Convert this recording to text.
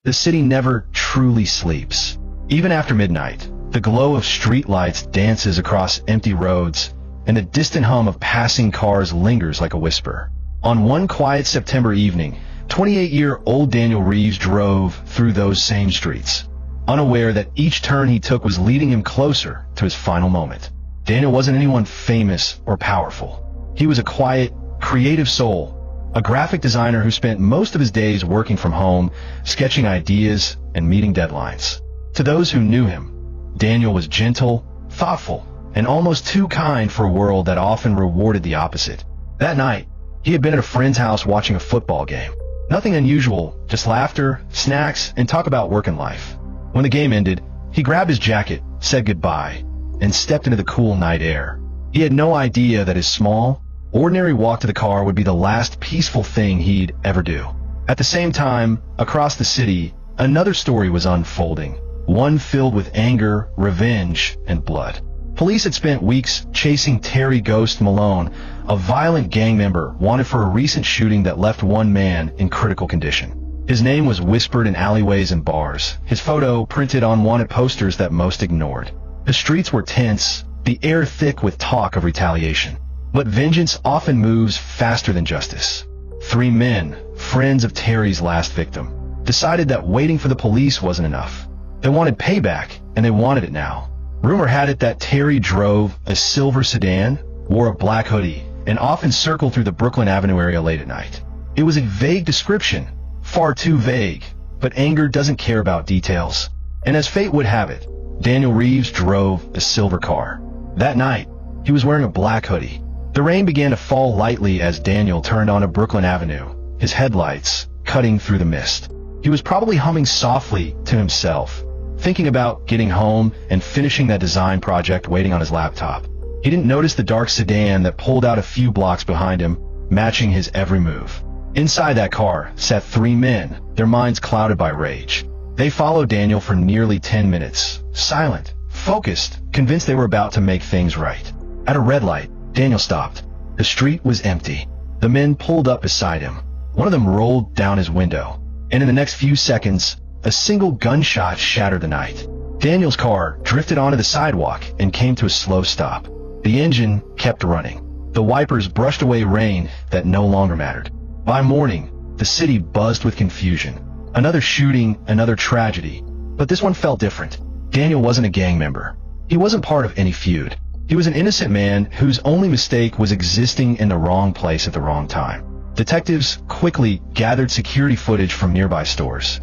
The city never truly sleeps. Even after midnight, the glow of streetlights dances across empty roads, and the distant hum of passing cars lingers like a whisper. On one quiet September evening, 28-year-old Daniel Reeves drove through those same streets, unaware that each turn he took was leading him closer to his final moment. Daniel wasn't anyone famous or powerful. He was a quiet, creative soul, a graphic designer who spent most of his days working from home, sketching ideas and meeting deadlines. To those who knew him, Daniel was gentle, thoughtful, and almost too kind for a world that often rewarded the opposite. That night, he had been at a friend's house watching a football game. Nothing unusual, just laughter, snacks, and talk about work and life. When the game ended, he grabbed his jacket, said goodbye, and stepped into the cool night air. He had no idea that his small, ordinary walk to the car would be the last peaceful thing he'd ever do. At the same time, across the city, another story was unfolding, one filled with anger, revenge, and blood. Police had spent weeks chasing Terry Ghost Malone, a violent gang member wanted for a recent shooting that left one man in critical condition. His name was whispered in alleyways and bars, his photo printed on wanted posters that most ignored. The streets were tense, the air thick with talk of retaliation. But vengeance often moves faster than justice. 3 men, friends of Terry's last victim, decided that waiting for the police wasn't enough. They wanted payback, and they wanted it now. Rumor had it that Terry drove a silver sedan, wore a black hoodie, and often circled through the Brooklyn Avenue area late at night. It was a vague description, far too vague, but anger doesn't care about details. And as fate would have it, Daniel Reeves drove a silver car. That night, he was wearing a black hoodie. The rain began to fall lightly as Daniel turned onto Brooklyn Avenue, his headlights cutting through the mist. He was probably humming softly to himself, thinking about getting home and finishing that design project waiting on his laptop. He didn't notice the dark sedan that pulled out a few blocks behind him, matching his every move. Inside that car sat 3 men, their minds clouded by rage. They followed Daniel for nearly 10 minutes, silent, focused, convinced they were about to make things right. At a red light, Daniel stopped. The street was empty. The men pulled up beside him. One of them rolled down his window, and in the next few seconds, a single gunshot shattered the night. Daniel's car drifted onto the sidewalk and came to a slow stop. The engine kept running. The wipers brushed away rain that no longer mattered. By morning, the city buzzed with confusion. Another shooting, another tragedy. But this one felt different. Daniel wasn't a gang member. He wasn't part of any feud. He was an innocent man whose only mistake was existing in the wrong place at the wrong time. Detectives quickly gathered security footage from nearby stores.